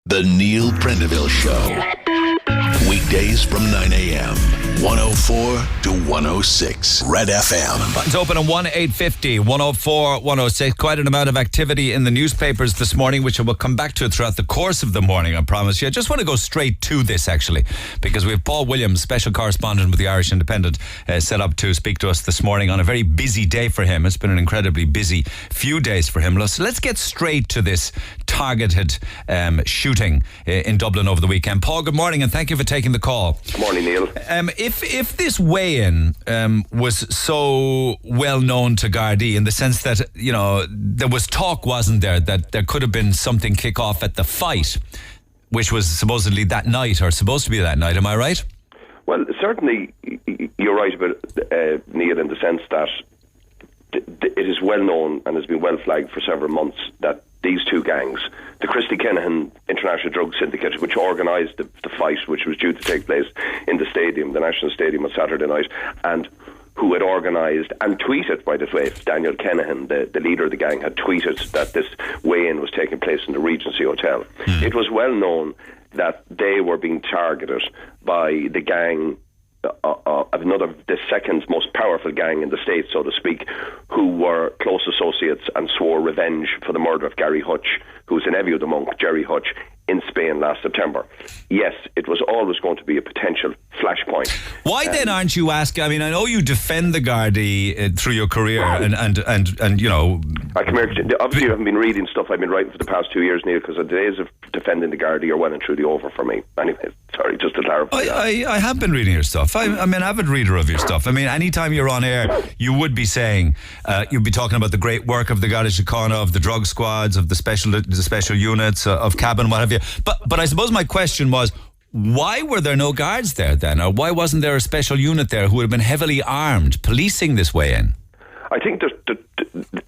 The Neil Prendeville Show. Weekdays from 9 a.m. 104 to 106. Red FM. It's open on 1-850 104 106. Quite an amount of activity in the newspapers this morning, which I will come back to throughout the course of the morning, I promise you. I just want to go straight to this, actually, because we have Paul Williams, special correspondent with the Irish Independent, set up to speak to us this morning on a very busy day for him. It's been an incredibly busy few days for him. So let's get straight to this targeted shooting in Dublin over the weekend. Paul, good morning, and thank you for taking the call. Good morning, Neil. If this weigh-in was so well known to Gardai in the sense that, you know, there was talk, wasn't there, that there could have been something kick off at the fight, which was supposedly that night, or supposed to be that night, am I right? Well, certainly you're right about Neil, in the sense that it is well known and has been well flagged for several months that these two gangs, the Christy Kinahan International Drug Syndicate, which organised the fight, which was due to take place in the stadium, the National Stadium, on Saturday night, and who had organised and tweeted, by the way, Daniel Kinahan, the leader of the gang, had tweeted that this weigh-in was taking place in the Regency Hotel. It was well known that they were being targeted by the gang of the second most powerful gang in the state, so to speak, who were close associates and swore revenge for the murder of Gary Hutch, who was a nephew of the monk Jerry Hutch, in Spain last September. Yes, it was always going to be a potential flashpoint. Why then aren't you asking? I mean, I know you defend the Gardaí through your career, and you know. I come here, obviously, you haven't been reading stuff I've been writing for the past 2 years, Neil, because the days of defending the Gardaí are well and truly over for me. Anyway, sorry, just to clarify. I have been reading your stuff. I'm an avid reader of your stuff. I mean, anytime you're on air, you would be saying, you'd be talking about the great work of the Garda Síochána, of the drug squads, of the special units, of cabin, what have you. But I suppose my question was, why were there no guards there then? Or why wasn't there a special unit there who would have been heavily armed, policing this way in? I think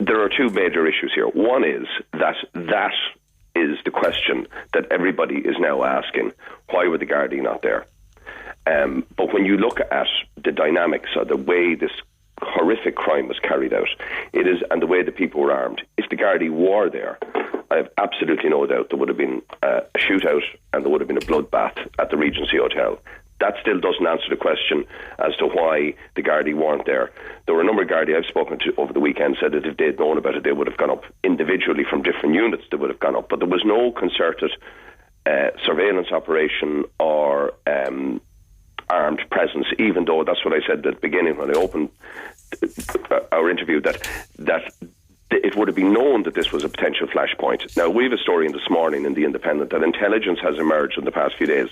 there are two major issues here. One is that is the question that everybody is now asking. Why were the Gardaí not there? But when you look at the dynamics of the way this horrific crime was carried out, and the way the people were armed, if the Gardaí were there, I have absolutely no doubt there would have been a shootout and there would have been a bloodbath at the Regency Hotel. That still doesn't answer the question as to why the Gardaí weren't there. There were a number of Gardaí I've spoken to over the weekend said that if they'd known about it, they would have gone up individually from different units. They would have gone up, but there was no concerted surveillance operation or armed presence. Even though that's what I said at the beginning when I opened our interview, that it would have been known that this was a potential flashpoint. Now, we have a story in this morning in The Independent that intelligence has emerged in the past few days.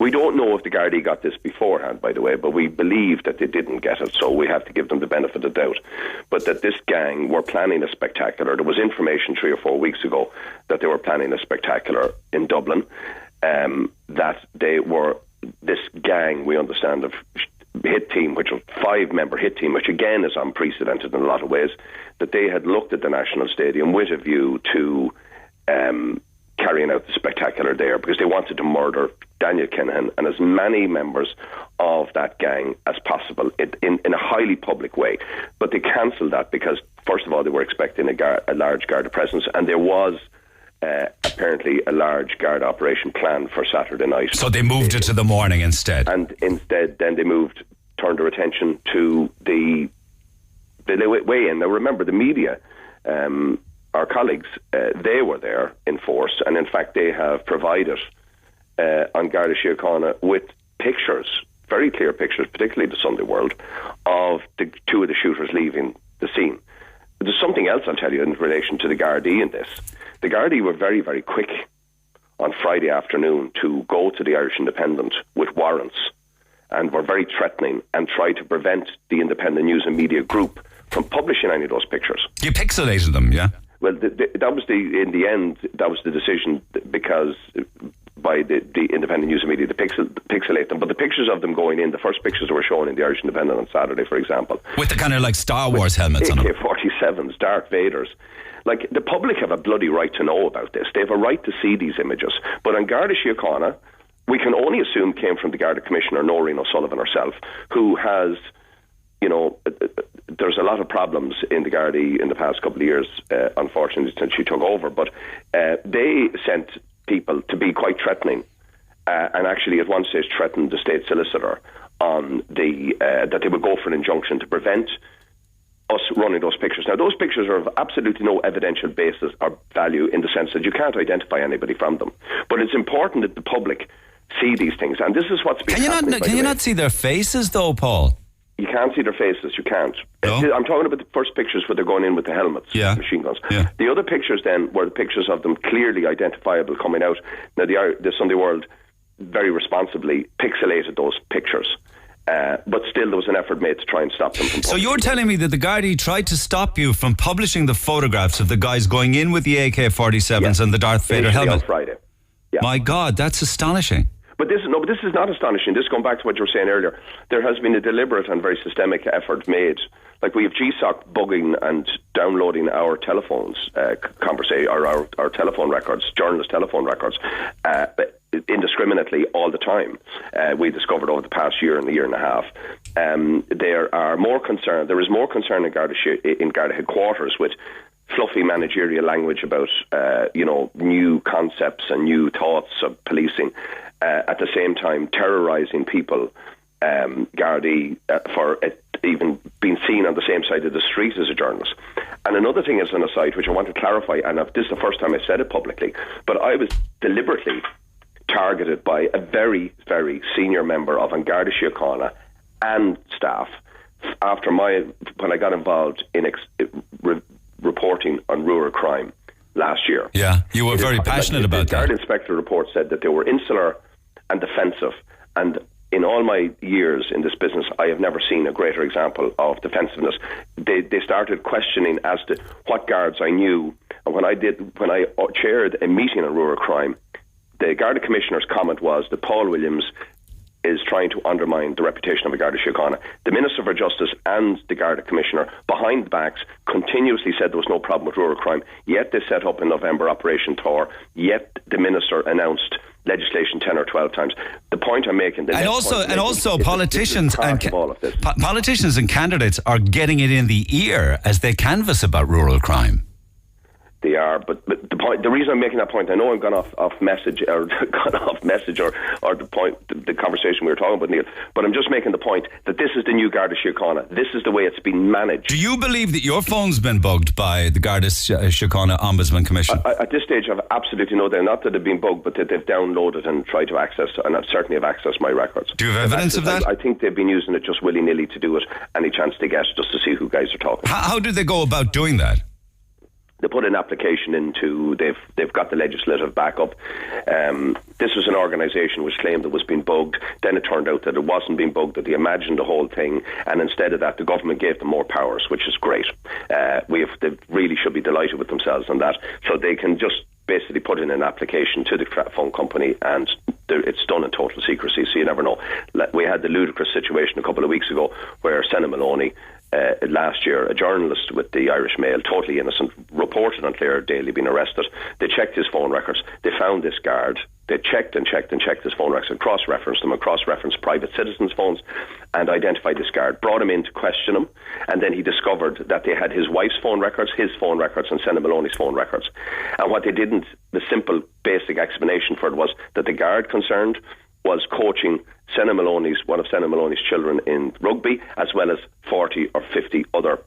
We don't know if the Gardaí got this beforehand, by the way, but we believe that they didn't get it, so we have to give them the benefit of the doubt. But that this gang were planning a spectacular. There was information 3 or 4 weeks ago that they were planning a spectacular in Dublin, that they were, this gang, we understand, of hit team, which was a 5-member hit team, which again is unprecedented in a lot of ways, that they had looked at the National Stadium with a view to carrying out the spectacular there, because they wanted to murder Daniel Kinahan and as many members of that gang as possible in a highly public way. But they cancelled that because, first of all, they were expecting a large Garda presence, and there was apparently a large Garda operation planned for Saturday night. So they moved it to the morning instead? And instead, then they turned their attention to the weigh-in. Now remember, the media, our colleagues, they were there in force, and in fact they have provided on Garda Síochána with pictures, very clear pictures, particularly the Sunday World, of the two of the shooters leaving the scene. But there's something else I'll tell you in relation to the Gardaí in this. The Gardaí were very, very quick on Friday afternoon to go to the Irish Independent with warrants, and were very threatening and tried to prevent the Independent News and Media Group from publishing any of those pictures. You pixelated them, yeah? Well, that was in the end, that was the decision, because by the Independent News and Media to pixelate them. But the pictures of them going in, the first pictures that were shown in the Irish Independent on Saturday, for example, with the kind of like Star Wars helmets on them, AK-47s, Darth Vaders. Like, the public have a bloody right to know about this. They have a right to see these images. But on Garda Síochána, we can only assume came from the Garda Commissioner, Noreen O'Sullivan herself, who has, you know, there's a lot of problems in the Gardaí in the past couple of years, unfortunately, since she took over. But they sent people to be quite threatening, and actually at one stage threatened the state solicitor on that they would go for an injunction to prevent us running those pictures. Now, those pictures are of absolutely no evidential basis or value in the sense that you can't identify anybody from them. But it's important that the public see these things, and this is what's been happening. Can you not see their faces, though, Paul? You can't see their faces. You can't. No? I'm talking about the first pictures where they're going in with the helmets, machine guns. Yeah. The other pictures then were the pictures of them clearly identifiable coming out. Now, the Sunday World very responsibly pixelated those pictures. But still, there was an effort made to try and stop them from publishing. So you're telling me that the Gardaí tried to stop you from publishing the photographs of the guys going in with the AK-47s and the Darth Vader helmet? On Friday. Yeah. My God, that's astonishing. But this is not astonishing. This, going back to what you were saying earlier, there has been a deliberate and very systemic effort made. Like, we have GSOC bugging and downloading our telephones, our telephone records, journalist telephone records, indiscriminatly all the time. We discovered over the past year and a year and a half. There is more concern in Garda headquarters with fluffy managerial language about new concepts and new thoughts of policing. At the same time, terrorising people, Gardaí, for even being seen on the same side of the street as a journalist. And another thing is an aside, which I want to clarify, and this is the first time I said it publicly, but I was deliberately targeted by a very, very senior member of An Garda Síochána and staff when I got involved in reporting on rural crime last year. Yeah, you were very passionate about that. The Garda Inspector report said that they were insular and defensive, and in all my years in this business, I have never seen a greater example of defensiveness. They started questioning as to what guards I knew, and when I chaired a meeting on rural crime, the Garda Commissioner's comment was that Paul Williams is trying to undermine the reputation of a Garda Síochána. The Minister for Justice and the Garda Commissioner, behind the backs, continuously said there was no problem with rural crime, yet they set up in November Operation Thor, yet the Minister announced legislation 10 or 12 times. The point I'm making... Also politicians and candidates are getting it in the ear as they canvass about rural crime. They are, but the reason I'm making that point, I know I've gone off message or the point, the conversation we were talking about, Neil, but I'm just making the point that this is the new Garda Síochána. This is the way it's been managed. Do you believe that your phone's been bugged by the Garda Síochána Ombudsman Commission? At this stage, I've absolutely no doubt, not that they've been bugged, but that they've downloaded and tried to access, and I certainly have accessed my records. Do you have evidence of that? I think they've been using it just willy-nilly to do it, any chance they get, just to see who guys are talking. How do they go about doing that? They put an application into, they've got the legislative backup. This was an organisation which claimed it was being bugged. Then it turned out that it wasn't being bugged, that they imagined the whole thing, and instead of that, the government gave them more powers, which is great. They really should be delighted with themselves on that. So they can just basically put in an application to the phone company, and it's done in total secrecy, so you never know. We had the ludicrous situation a couple of weeks ago where Senna Maloney, last year, a journalist with the Irish Mail, totally innocent, reported on Clare Daly being arrested. They checked his phone records. They found this guard. They checked his phone records and cross-referenced them and cross-referenced private citizens' phones and identified this guard, brought him in to question him, and then he discovered that they had his wife's phone records, his phone records, and Senna Maloney's phone records. And what they didn't, the simple, basic explanation for it was that the guard concerned was coaching one of Senna Maloney's children in rugby, as well as 40 or 50 other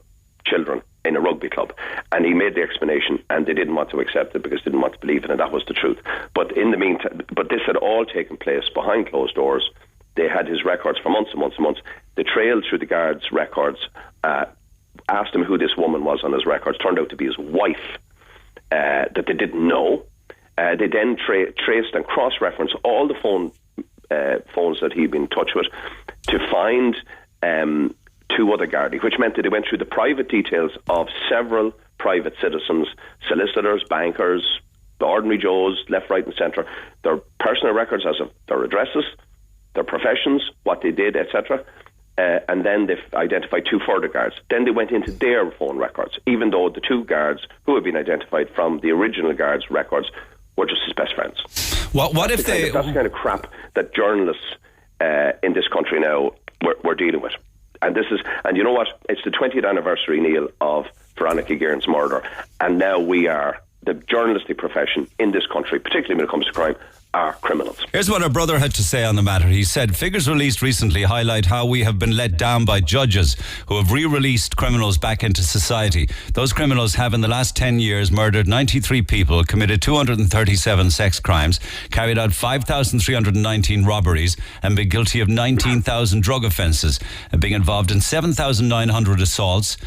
children in a rugby club. And he made the explanation, and they didn't want to accept it because they didn't want to believe it, and that was the truth. But in the meantime, this had all taken place behind closed doors. They had his records for months and months and months. They trailed through the guard's records, asked him who this woman was on his records, turned out to be his wife, that they didn't know. They then traced and cross-referenced all the phones that he'd been in touch with to find two other Gardaí, which meant that they went through the private details of several private citizens, solicitors, bankers, the ordinary Joes, left, right and centre, their personal records as of their addresses, their professions, what they did, etc. And then they identified two further guards. Then they went into their phone records, even though the two guards who had been identified from the original guards' records were just his best friends. What if that's the kind of crap that journalists in this country now we're dealing with. And you know what? It's the 20th anniversary, Neil, of Veronica Guerin's murder, and now we are the journalistic profession in this country, particularly when it comes to crime, are criminals. Here's what our brother had to say on the matter. He said, figures released recently highlight how we have been let down by judges who have re-released criminals back into society. Those criminals have in the last 10 years murdered 93 people, committed 237 sex crimes, carried out 5,319 robberies and been guilty of 19,000 drug offences, being involved in 7,900 assaults.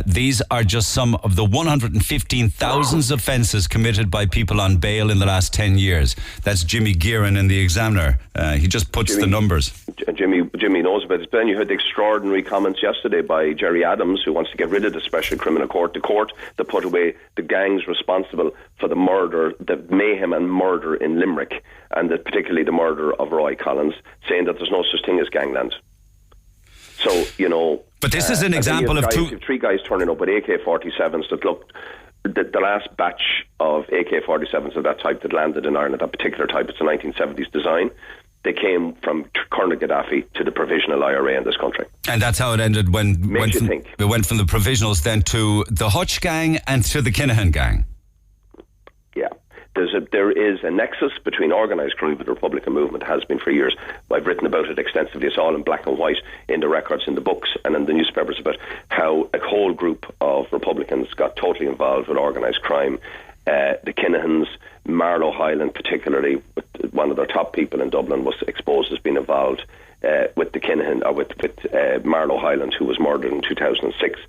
These are just some of the 115,000 offences committed by people on bail in the last 10 years. That's Jimmy Gearan in the Examiner. He just puts the numbers. Jimmy knows about this. Ben, you heard the extraordinary comments yesterday by Jerry Adams, who wants to get rid of the Special Criminal Court, the court that put away the gangs responsible for the murder, the mayhem and murder in Limerick, and particularly the murder of Roy Collins, saying that there's no such thing as gangland. So, you know... But this is an example of three guys turning up with AK-47s that looked... The last batch of AK-47s of that type that landed in Ireland, that particular type, it's a 1970s design, they came from Colonel Gaddafi to the provisional IRA in this country. And that's how it ended when it went from the provisionals then to the Hutch gang and to the Kinahan gang. Yeah. There is a nexus between organised crime and the Republican movement, has been for years. I've written about it extensively. It's all in black and white in the records, in the books and in the newspapers about how a whole group of Republicans got totally involved with organised crime. The Kinahans, Marlow Hyland particularly, with one of their top people in Dublin, was exposed as being involved with the Kinahan, or with Marlow Hyland, who was murdered in 2006,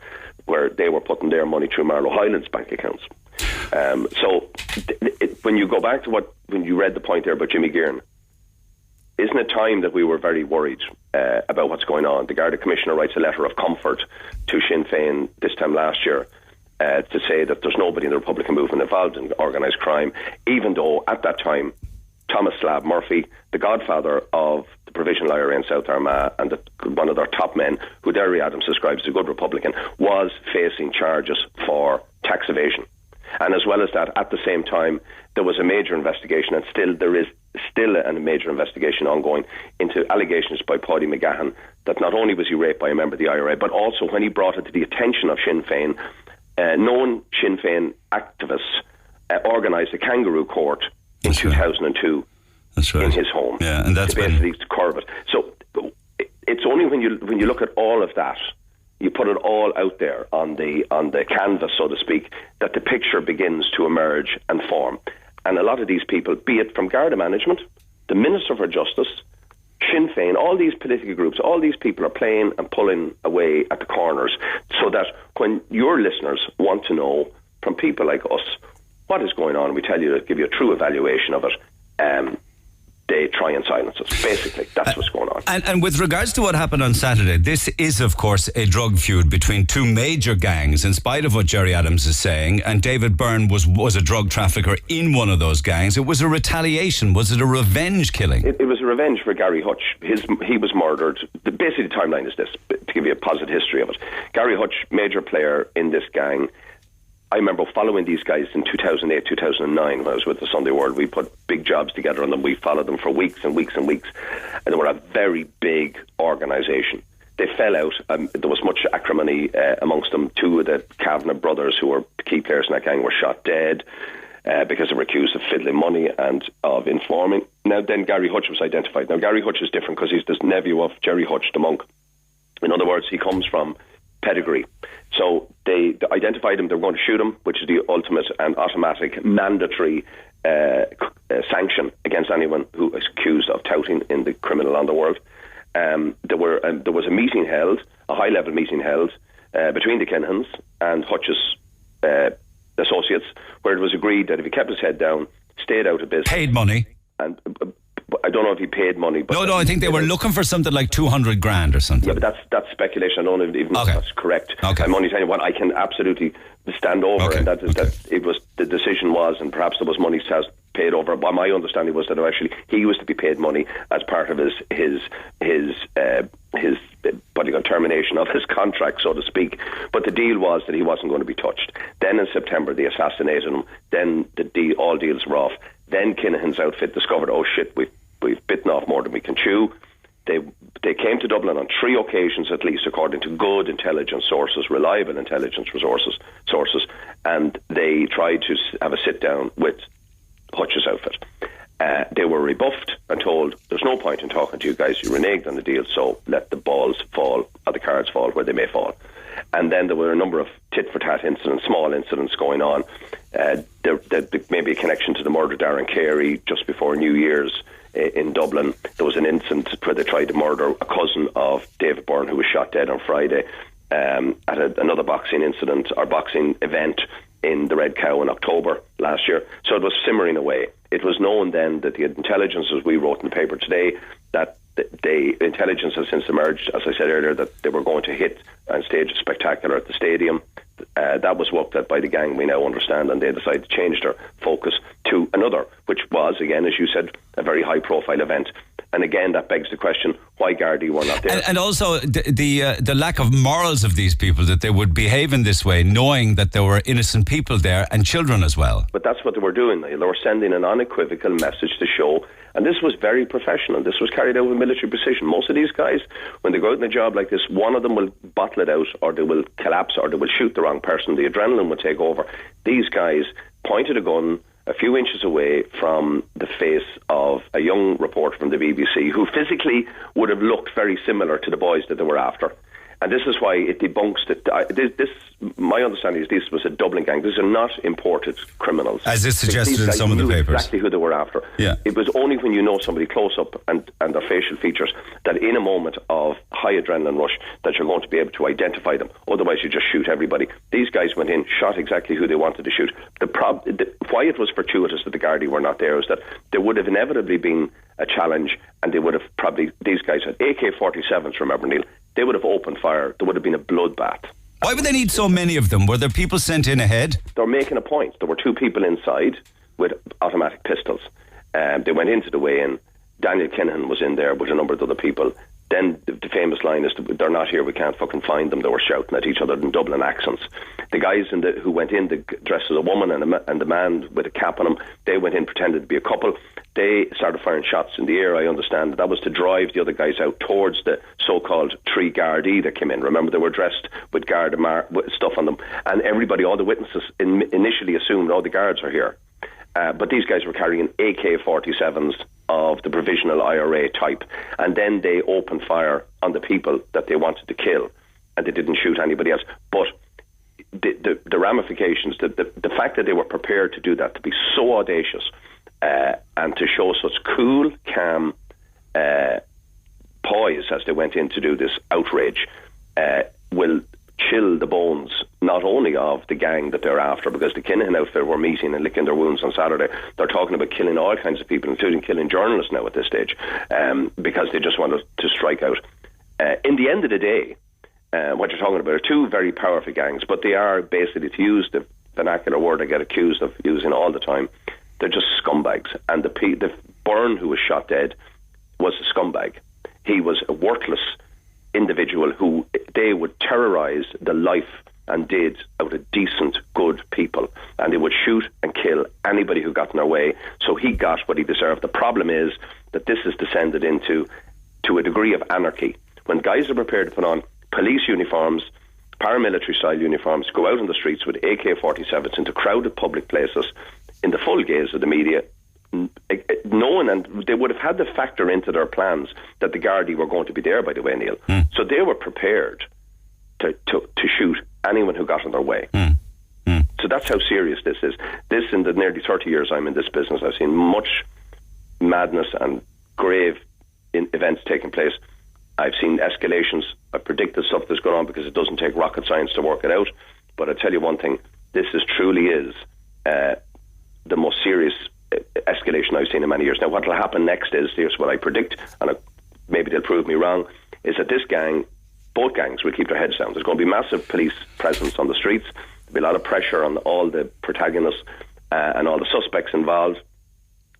where they were putting their money through Marlow Hyland's bank accounts. When you go back to when you read the point there about Jimmy Gearan, isn't it time that we were very worried about what's going on? The Garda Commissioner writes a letter of comfort to Sinn Féin this time last year to say that there's nobody in the Republican movement involved in organised crime, even though at that time Thomas Slab Murphy, the godfather of the Provisional IRA in South Armagh and one of their top men, who Jerry Adams describes as a good Republican, was facing charges for tax evasion. And as well as that, at the same time, there was a major investigation, and there is still a major investigation ongoing into allegations by Paddy McGahan that not only was he raped by a member of the IRA, but also when he brought it to the attention of Sinn Féin, known Sinn Féin activists organised a kangaroo court in 2002 in his home. Yeah, and that's to curb it. So it's only when you look at all of that, you put it all out there on the canvas, so to speak, that the picture begins to emerge and form. And a lot of these people, be it from Garda management, the Minister for Justice, Sinn Féin, all these political groups, all these people are playing and pulling away at the corners, so that when your listeners want to know from people like us what is going on, we tell you to give you a true evaluation of it, they try and silence us. Basically, that's what's going on. And with regards to what happened on Saturday, this is, of course, a drug feud between two major gangs, in spite of what Jerry Adams is saying. And David Byrne was a drug trafficker in one of those gangs. It was a retaliation. Was it a revenge killing? It was a revenge for Gary Hutch. He was murdered. Basically, the timeline is this, to give you a positive history of it. Gary Hutch, major player in this gang. I remember following these guys in 2008, 2009 when I was with the Sunday World. We put big jobs together on them. We followed them for weeks and weeks and weeks. And they were a very big organisation. They fell out. There was much acrimony amongst them. Two of the Kavanagh brothers, who were key players in that gang, were shot dead because they were accused of fiddling money and of informing. Now then Gary Hutch was identified. Now Gary Hutch is different because he's this nephew of Jerry Hutch, the monk. In other words, he comes from pedigree. So they identified him. They were going to shoot him, which is the ultimate and automatic mandatory sanction against anyone who is accused of touting in the criminal underworld. There was a meeting held, a high-level meeting held between the Kinahans and Hutch's associates, where it was agreed that if he kept his head down, stayed out of business, paid money, and I don't know if he paid money. But no, I think they were looking for something like 200 grand or something. Yeah, but that's speculation. I don't even know if that's correct. Okay. I'm only telling you what I can absolutely stand over, and that it was, the decision was, and perhaps there was money paid over. But my understanding was that actually he was to be paid money as part of his termination of his contract, so to speak. But the deal was that he wasn't going to be touched. Then in September they assassinated him. Then all deals were off. Then Kinahan's outfit discovered, oh shit, we've bitten off more than we can chew. They They came to Dublin on 3 occasions at least, according to good intelligence sources, reliable intelligence sources, and they tried to have a sit-down with Hutch's outfit. They were rebuffed and told, there's no point in talking to you guys, you reneged on the deal, so let the balls fall, or the cards fall where they may fall. And then there were a number of tit-for-tat incidents, small incidents going on. There may be a connection to the murder of Darren Carey just before New Year's in Dublin. There was an incident where they tried to murder a cousin of David Byrne, who was shot dead on Friday, at another boxing incident or boxing event in the Red Cow in October last year. So it was simmering away. It was known then that the intelligence, as we wrote in the paper today, that the intelligence has since emerged, as I said earlier, that they were going to hit and stage a spectacular at the stadium. That was worked at by the gang, we now understand, and they decided to change their focus to another, which was, again, as you said, a very high-profile event. And again, that begs the question, why Gardaí were not there? And also the lack of morals of these people, that they would behave in this way, knowing that there were innocent people there and children as well. But that's what they were doing. They were sending an unequivocal message to show, and this was very professional. This was carried out with military precision. Most of these guys, when they go out in a job like this, one of them will bottle it out, or they will collapse, or they will shoot the wrong person. The adrenaline will take over. These guys pointed a gun a few inches away from the face of a young reporter from the BBC who physically would have looked very similar to the boys that they were after. And this is why it debunks that. My understanding is this was a Dublin gang. These are not imported criminals. As is suggested in some of the papers. Exactly who they were after. Yeah. It was only when you know somebody close up and their facial features that in a moment of high adrenaline rush that you're going to be able to identify them. Otherwise you just shoot everybody. These guys went in, shot exactly who they wanted to shoot. Why it was fortuitous that the Gardaí were not there is that there would have inevitably been a challenge, and they would have probably, these guys had AK-47s, remember, Neil. They would have opened fire. There would have been a bloodbath. Why would they need so many of them? Were there people sent in ahead? They were making a point. There were 2 people inside with automatic pistols. They went into the weigh-in. Daniel Kinahan was in there with a number of other people. Then the famous line is, they're not here, we can't fucking find them. They were shouting at each other in Dublin accents. The guys who went in dressed as a woman and the man with a cap on him, they went in pretending to be a couple. They started firing shots in the air, I understand. That was to drive the other guys out towards the so-called 3 Gardaí that came in. Remember, they were dressed with Garda stuff on them. And everybody, all the witnesses initially assumed, the guards are here. But these guys were carrying AK-47s of the provisional IRA type, and then they opened fire on the people that they wanted to kill, and they didn't shoot anybody else. But the ramifications, the fact that they were prepared to do that, to be so audacious, and to show such cool, calm poise as they went in to do this outrage, will chill the bones not only of the gang that they're after, because the Kinahan outfit were meeting and licking their wounds on Saturday. They're talking about killing all kinds of people, including killing journalists now at this stage, because they just want to strike out. In the end of the day, what you're talking about are 2 very powerful gangs, but they are basically, to use the vernacular word I get accused of using all the time, they're just scumbags. And the Byrne who was shot dead was a scumbag. He was a worthless individual who they would terrorise the life and did out of decent, good people, and they would shoot and kill anybody who got in their way. So he got what he deserved. The problem is that this has descended into a degree of anarchy. When guys are prepared to put on police uniforms, paramilitary style uniforms, go out on the streets with AK-47s into crowded public places in the full gaze of the media, knowing, and they would have had to factor into their plans that the Gardaí were going to be there, by the way, Neil. So they were prepared to shoot anyone who got in their way. So that's how serious this is. This, in the nearly 30 years I'm in this business, I've seen much madness and grave events taking place. I've seen escalations. I've predicted stuff that's going on because it doesn't take rocket science to work it out. But I tell you one thing, this truly is the most serious escalation I've seen in many years. Now, what will happen next is, here's what I predict, and maybe they'll prove me wrong, is that this gang, both gangs, will keep their heads down. There's going to be massive police presence on the streets. There'll be a lot of pressure on all the protagonists and all the suspects involved.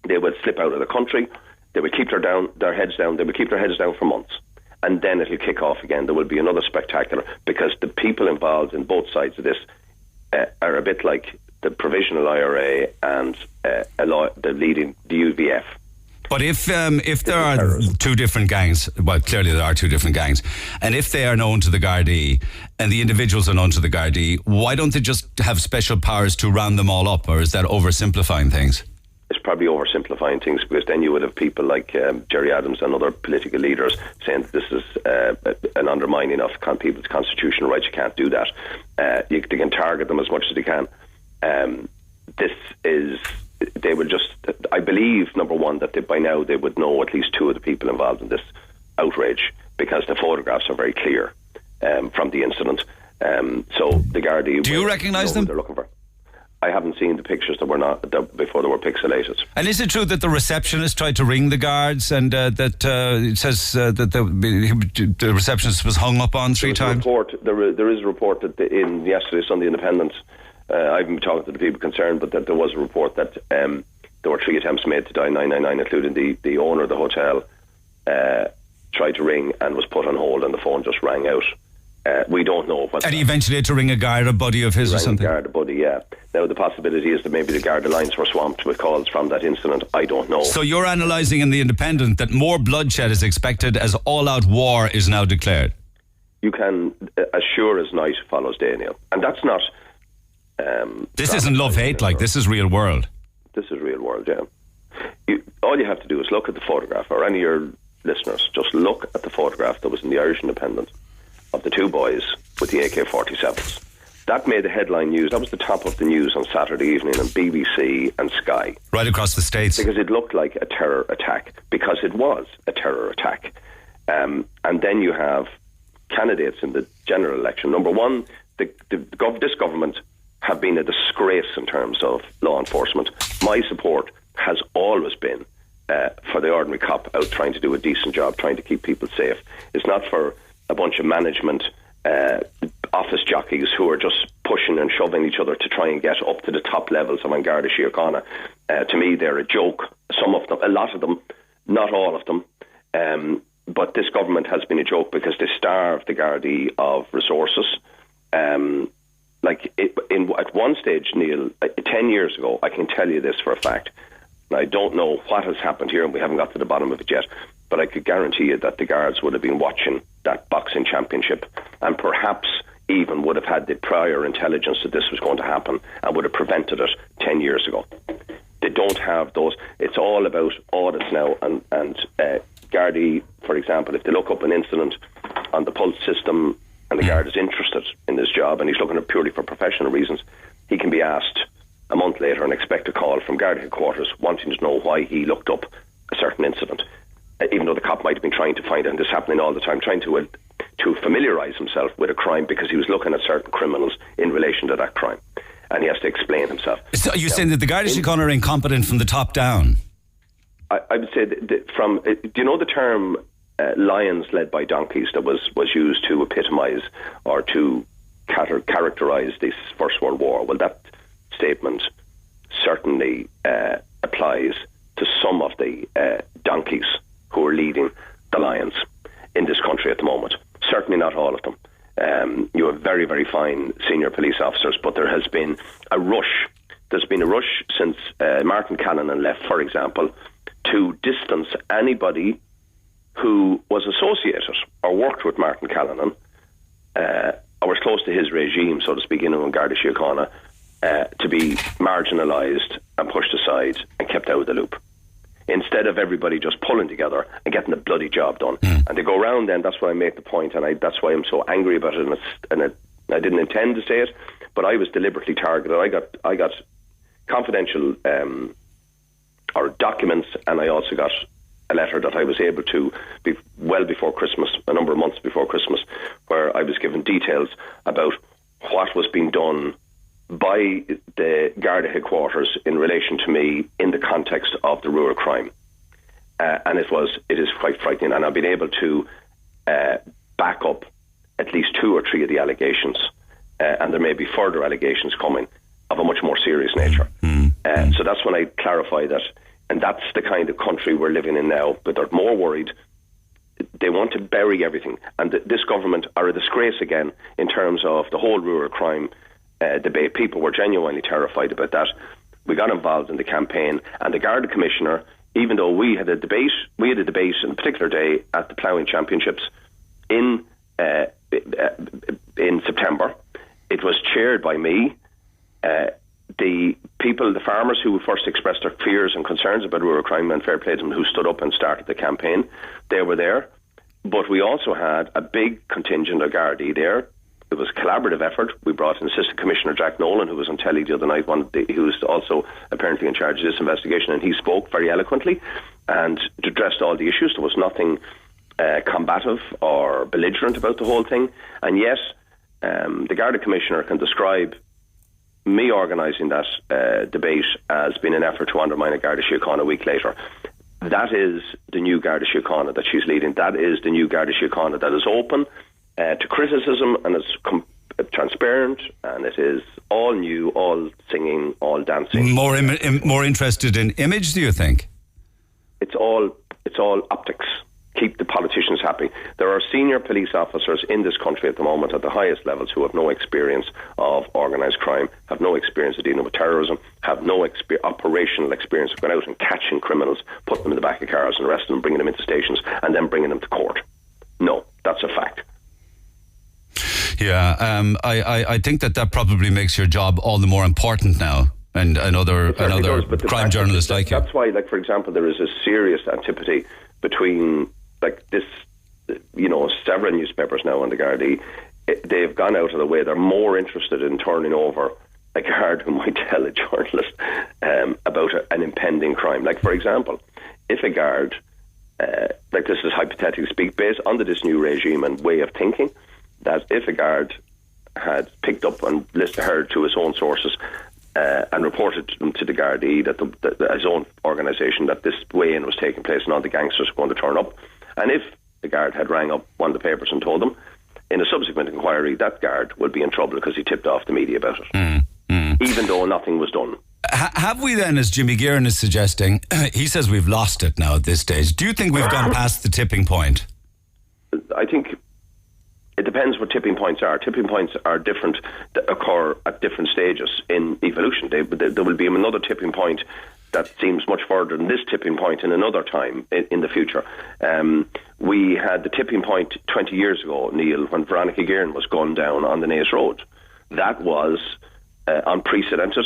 They will slip out of the country. They will keep their heads down. They will keep their heads down for months. And then it'll kick off again. There will be another spectacular, because the people involved in both sides of this are a bit like the provisional IRA and the UVF. But if there are two different gangs, well, clearly there are two different gangs, and if they are known to the Gardaí and the individuals are known to the Gardaí, why don't they just have special powers to round them all up, or is that oversimplifying things? It's probably oversimplifying things, because then you would have people like Jerry Adams and other political leaders saying that this is an undermining of people's constitutional rights. You can't do that. They can target them as much as they can. They will just, I believe, number one, that by now they would know at least two of the people involved in this outrage, because the photographs are very clear from the incident. So the Gardaí... Do you recognise them? They're looking for. I haven't seen the pictures before they were pixelated. And is it true that the receptionist tried to ring the guards, and that it says that the receptionist was hung up on three times? There is a report that in yesterday's Sunday Independent, I've been talking to the people concerned, but that there was a report that there were 3 attempts made to dial 999, including the owner of the hotel tried to ring and was put on hold, and the phone just rang out. We don't know what. And he eventually had to ring a Garda buddy of his or something? Garda buddy, yeah. Now, the possibility is that maybe the Garda lines were swamped with calls from that incident. I don't know. So you're analysing in the Independent that more bloodshed is expected as all-out war is now declared? You can, as sure as night follows day, Neil. And that's not... this isn't love-hate, like, this is real world. This is real world, yeah. All you have to do is look at the photograph, or any of your listeners, just look at the photograph that was in the Irish Independent of the two boys with the AK-47s. That made the headline news. That was the top of the news on Saturday evening on BBC and Sky. Right across the States. Because it looked like a terror attack. Because it was a terror attack. And then you have candidates in the general election. Number one, this government have been a disgrace in terms of law enforcement. My support has always been for the ordinary cop out trying to do a decent job, trying to keep people safe. It's not for a bunch of management office jockeys who are just pushing and shoving each other to try and get up to the top levels of An Garda Síochána. To me, they're a joke. Some of them, a lot of them, not all of them. But this government has been a joke because they starve the Gardaí of resources. At one stage, Neil, 10 years ago, I can tell you this for a fact. I don't know what has happened here, and we haven't got to the bottom of it yet, but I could guarantee you that the guards would have been watching that boxing championship, and perhaps even would have had the prior intelligence that this was going to happen and would have prevented it 10 years ago. They don't have those. It's all about audits now, and Gardaí, for example, if they look up an incident on the Pulse system and the guard is interested in this job and he's looking at purely for professional reasons, he can be asked a month later and expect a call from Garda headquarters wanting to know why he looked up a certain incident, even though the cop might have been trying to find it, and this is happening all the time, trying to familiarise himself with a crime because he was looking at certain criminals in relation to that crime, and he has to explain himself. So you're saying that the Garda Síochána are incompetent from the top down? I would say that do you know the term lions led by donkeys that was used to epitomise or to characterise this First World War? Well, that statement certainly applies to some of the donkeys who are leading the lions in this country at the moment. Certainly not all of them. You have very, very fine senior police officers, but there has been a rush. There's been a rush since Martin Callanan left, for example, to distance anybody who was associated or worked with Martin Callanan or was close to his regime, so to speak, in Garda Síochána, to be marginalised and pushed aside and kept out of the loop, instead of everybody just pulling together and getting the bloody job done. And they go around then, that's why I make the point, and that's why I'm so angry about it, and I didn't intend to say it, but I was deliberately targeted. I got confidential or documents, and I also got a letter that I was able to, well before Christmas, a number of months before Christmas, where I was given details about what was being done by the Garda headquarters in relation to me in the context of the rural crime. And it is quite frightening, and I've been able to back up at least 2 or 3 of the allegations, and there may be further allegations coming of a much more serious nature. So that's when I clarify that, and that's the kind of country we're living in now, but they're more worried. They want to bury everything, and this government are a disgrace again in terms of the whole rural crime debate. People were genuinely terrified about that. We got involved in the campaign, and the Garda Commissioner even though we had a debate on a particular day at the ploughing championships in September. It was chaired by me. The farmers who first expressed their fears and concerns about rural crime, and fair play to them, who stood up and started the campaign, they were there. But we also had a big contingent of Gardai there. It was a collaborative effort. We brought in Assistant Commissioner Jack Nolan, who was on telly the other night, who was also apparently in charge of this investigation, and he spoke very eloquently and addressed all the issues. There was nothing combative or belligerent about the whole thing. And yet, the Garda Commissioner can describe me organising that debate as being an effort to undermine a Garda Síochána a week later. That is the new Garda Síochána that she's leading. That is the new Garda Síochána that is open to criticism, and it's transparent, and it is all new, all singing, all dancing. More interested in image, do you think? It's all optics. Keep the politicians happy. There are senior police officers in this country at the moment at the highest levels who have no experience of organised crime, have no experience of dealing with terrorism, have no operational experience of going out and catching criminals, putting them in the back of cars and arresting them, bringing them into stations, and then bringing them to court. No, that's a fact. Yeah, I think that probably makes your job all the more important now, and another crime journalist like you. That's why, like, for example, there is a serious antipathy between, like, this, several newspapers now on the Gardai. They've gone out of the way. They're more interested in turning over a guard who might tell a journalist about an impending crime. Like, for example, if a guard, like, this is hypothetically speak, based under this new regime and way of thinking, that if a guard had picked up and heard to his own sources and reported to the Gardai that his own organisation, that this weigh-in was taking place and all the gangsters were going to turn up, and if the guard had rang up one of the papers and told them, in a subsequent inquiry, that guard would be in trouble because he tipped off the media about it, even though nothing was done. Have we then, as Jimmy Gearan is suggesting, he says we've lost it now at this stage. Do you think we've gone past the tipping point? I think it depends what tipping points are. Tipping points are different, that occur at different stages in evolution. There will be another tipping point that seems much further than this tipping point in another time in the future. We had the tipping point 20 years ago, Neil, when Veronica Guerin was gunned down on the Naas Road. That was unprecedented.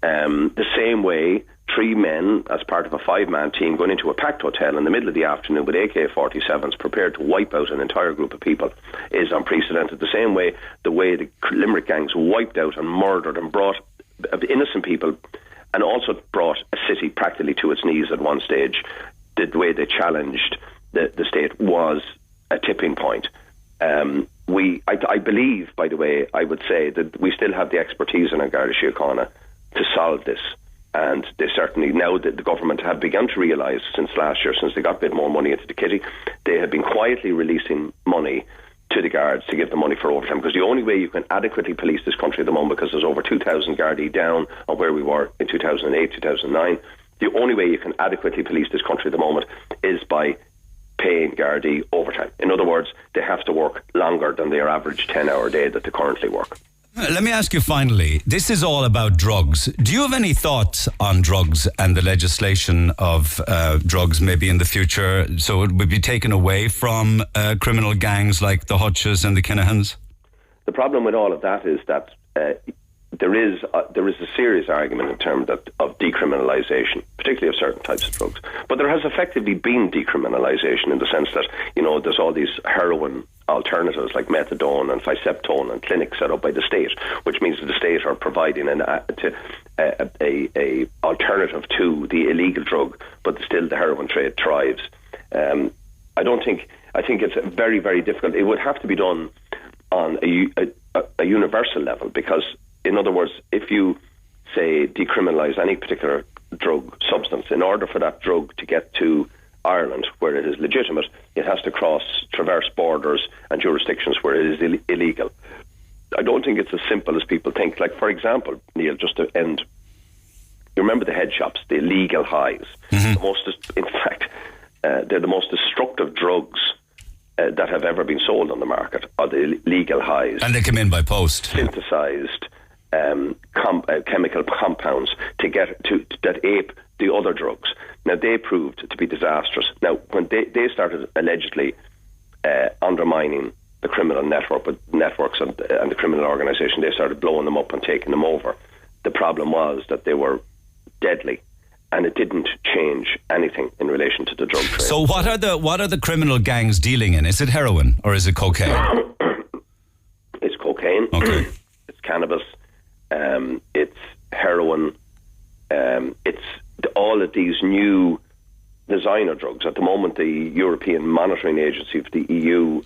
The same way, 3 men, as part of a 5-man team, going into a packed hotel in the middle of the afternoon with AK-47s prepared to wipe out an entire group of people is unprecedented. The same way, the way the Limerick gangs wiped out and murdered and brought innocent people, and also brought a city practically to its knees at one stage, the way they challenged the state was a tipping point. I believe, by the way, I would say that we still have the expertise in our Garda Síochána to solve this. And they certainly, now that the government have begun to realise since last year, since they got a bit more money into the kitty, they have been quietly releasing money to the guards to give them money for overtime, because the only way you can adequately police this country at the moment, because there's over 2,000 Gardai down on where we were in 2008, 2009, the only way you can adequately police this country at the moment is by paying Gardai overtime. In other words, they have to work longer than their average 10-hour day that they currently work. Let me ask you finally, this is all about drugs. Do you have any thoughts on drugs and the legislation of drugs maybe in the future, so it would be taken away from criminal gangs like the Hutches and the Kinahans? The problem with all of that is that there is a serious argument in terms of decriminalisation, particularly of certain types of drugs. But there has effectively been decriminalisation in the sense that, there's all these heroin alternatives like methadone and Ficeptone and clinics set up by the state, which means that the state are providing a alternative to the illegal drug, but still the heroin trade thrives. I think it's very, very difficult. It would have to be done on a universal level, because, in other words, if you, say, decriminalise any particular drug substance, in order for that drug to get to Ireland, where it is legitimate, it has to traverse borders and jurisdictions where it is illegal. I don't think it's as simple as people think. Like, for example, Neil, just to end, you remember the head shops, the illegal highs. Mm-hmm. They're the most destructive drugs that have ever been sold on the market, are the legal highs. And they come in by post. Synthesised chemical compounds that ape the other drugs. Now, they proved to be disastrous. Now, when they started allegedly undermining the criminal networks and the criminal organisation, they started blowing them up and taking them over. The problem was that they were deadly, and it didn't change anything in relation to the drug trade. So what are the criminal gangs dealing in? Is it heroin or is it cocaine? It's cocaine. Okay. It's cannabis. It's heroin. It's all of these new designer drugs. At the moment, the European Monitoring Agency of the EU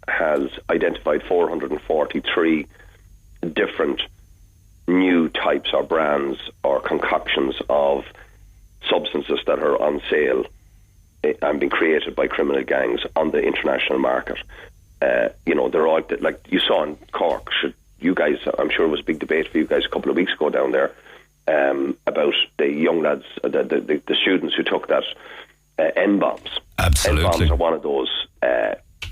has identified 443 different new types or brands or concoctions of substances that are on sale and being created by criminal gangs on the international market. They're all, like you saw in Cork. You guys, I'm sure it was a big debate for you guys a couple of weeks ago down there about the young lads, the students who took that N-bombs. Absolutely. N-bombs are one of those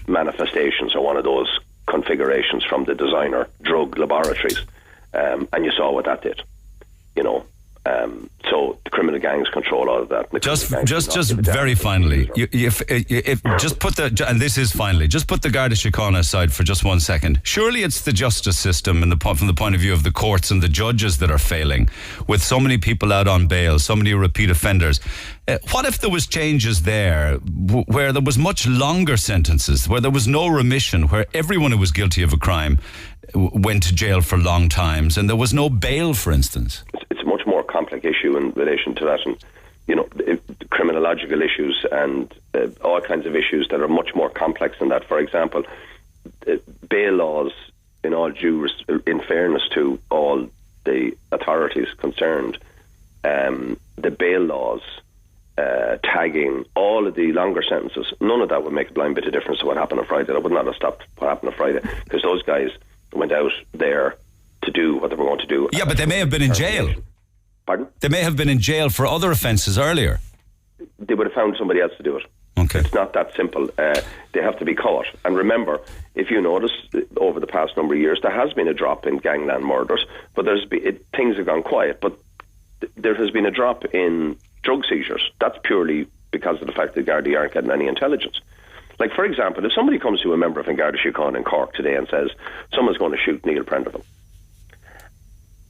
manifestations or one of those configurations from the designer drug laboratories. And you saw what that did, so the criminal gangs control all of that. Just very finally, if just put and this is finally, just put the Garda Síochána aside for just 1 second. Surely it's the justice system from the point of view of the courts and the judges that are failing, with so many people out on bail, so many repeat offenders. What if there was changes there where there was much longer sentences, where there was no remission, where everyone who was guilty of a crime went to jail for long times, and there was no bail, for instance? It's a much more complex issue in relation to that, and criminological issues and all kinds of issues that are much more complex than that. For example, bail laws, in fairness to all the authorities concerned, the bail laws, tagging, all of the longer sentences, none of that would make a blind bit of difference to what happened on Friday. That would not have stopped what happened on Friday, because those guys went out there to do what they were going to do. Yeah, but they may have been in jail. Pardon? They may have been in jail for other offences earlier. They would have found somebody else to do it. Okay. It's not that simple. They have to be caught. And remember, if you notice, over the past number of years, there has been a drop in gangland murders, but things have gone quiet. But there has been a drop in drug seizures. That's purely because of the fact that Gardai aren't getting any intelligence. Like, for example, if somebody comes to a member of Garda Síochána in Cork today and says, someone's going to shoot Neil Prendeville,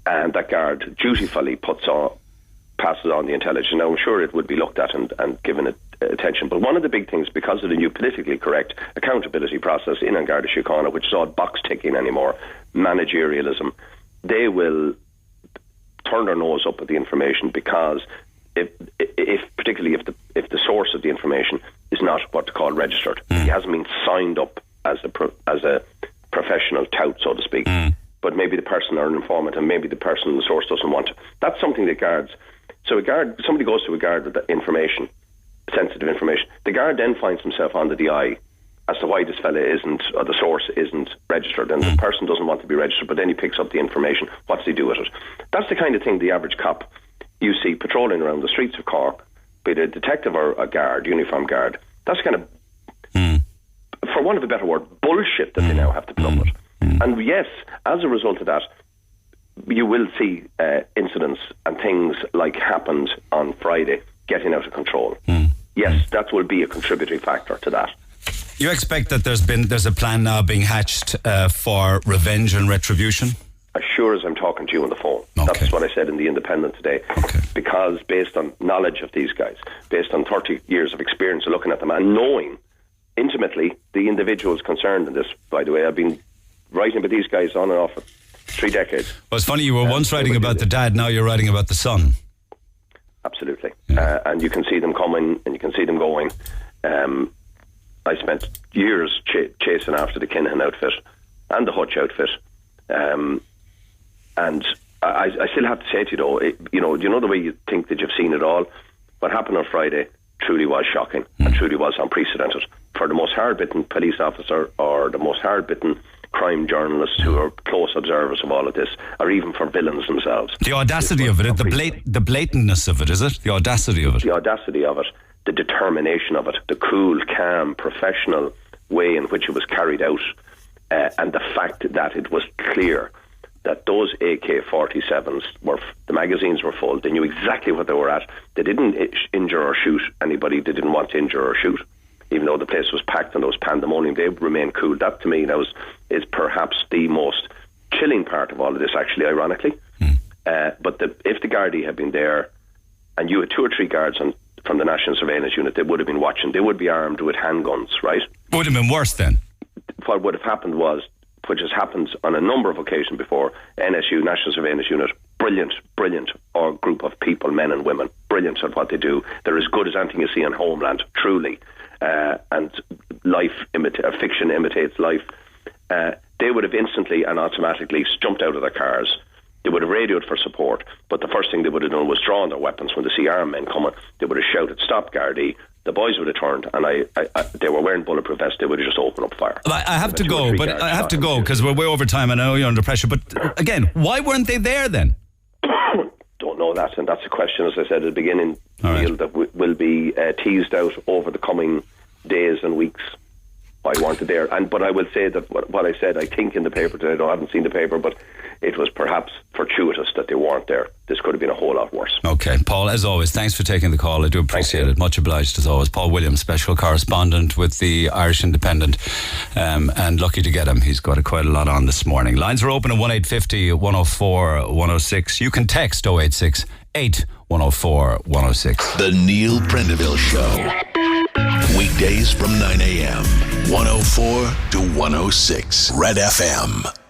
and that guard dutifully passes on the intelligence, now I'm sure it would be looked at and given it attention. But one of the big things, because of the new politically correct accountability process in Garda Síochána, which is all box ticking anymore, managerialism, they will turn their nose up at the information, because particularly if the source of the information is not what to call registered, he hasn't been signed up as a professional tout, so to speak. But maybe the person or an informant, and maybe the person, the source, doesn't want to. That's something that guards. So somebody goes to a guard with that information, sensitive information. The guard then finds himself under the eye as to why this fella isn't, or the source isn't registered, and the person doesn't want to be registered, but then he picks up the information. What's he do with it? That's the kind of thing the average cop you see patrolling around the streets of Cork, be it a detective or a guard, uniformed guard. That's kind of, for want of a better word, bullshit that they now have to put up with. And yes, as a result of that, you will see incidents and things like happened on Friday getting out of control. Yes, that will be a contributory factor to that. You expect that there's a plan now being hatched for revenge and retribution? As sure as I'm talking to you on the phone. Okay. That's what I said in the Independent today. Okay. Because based on knowledge of these guys, based on 30 years of experience of looking at them and knowing intimately the individuals concerned in this, by the way, I've been writing about these guys on and off for 3 decades. Well, it's funny, you were once writing about the dad, now you're writing about the son. Absolutely. Yeah. And you can see them coming and you can see them going. I spent years chasing after the Kinahan outfit and the Hutch outfit. And I still have to say to you, though, you know the way you think that you've seen it all? What happened on Friday truly was shocking and truly was unprecedented. For the most hard-bitten police officer or the most hard-bitten crime journalists who are close observers of all of this, or even for villains themselves. The audacity of it, the blatantness of it, is it? The audacity of it. The audacity of it, the determination of it, the cool, calm, professional way in which it was carried out, and the fact that it was clear that those AK-47s the magazines were full. They knew exactly what they were at. They didn't injure or shoot anybody. They didn't want to injure or shoot, even though the place was packed and there was pandemonium. They remained cool. That, to me, is perhaps the most chilling part of all of this, actually, ironically. But if the Gardaí had been there and you had 2 or 3 guards from the National Surveillance Unit, they would have been watching. They would be armed with handguns, right? Would have been worse then. What would have happened was, which has happened on a number of occasions before, NSU, National Surveillance Unit, brilliant or group of people, men and women, brilliant at what they do. They're as good as anything you see on Homeland, truly. And fiction imitates life. They would have instantly and automatically jumped out of their cars. They would have radioed for support, but the first thing they would have done was drawn their weapons. When they see armed men coming, they would have shouted, "Stop, Gardaí." The boys would have turned, and they were wearing bulletproof vests. They would have just opened up fire. I have to go because we're way over time and I know you're under pressure. But again, why weren't they there then? Don't know that, and that's a question, as I said at the beginning, Neil, that will be teased out over the coming days and weeks. Why weren't they there? But I will say that what I said, I think in the paper today, I haven't seen the paper, but it was perhaps fortuitous that they weren't there. This could have been a whole lot worse. Okay, Paul, as always, thanks for taking the call. I do appreciate it. Much obliged as always. Paul Williams, special correspondent with the Irish Independent, and lucky to get him. He's got quite a lot on this morning. Lines are open at 1850 104 106. You can text 086 8 104 106. The Neil Prendeville Show. Weekdays from 9 a.m. 104 to 106. Red FM.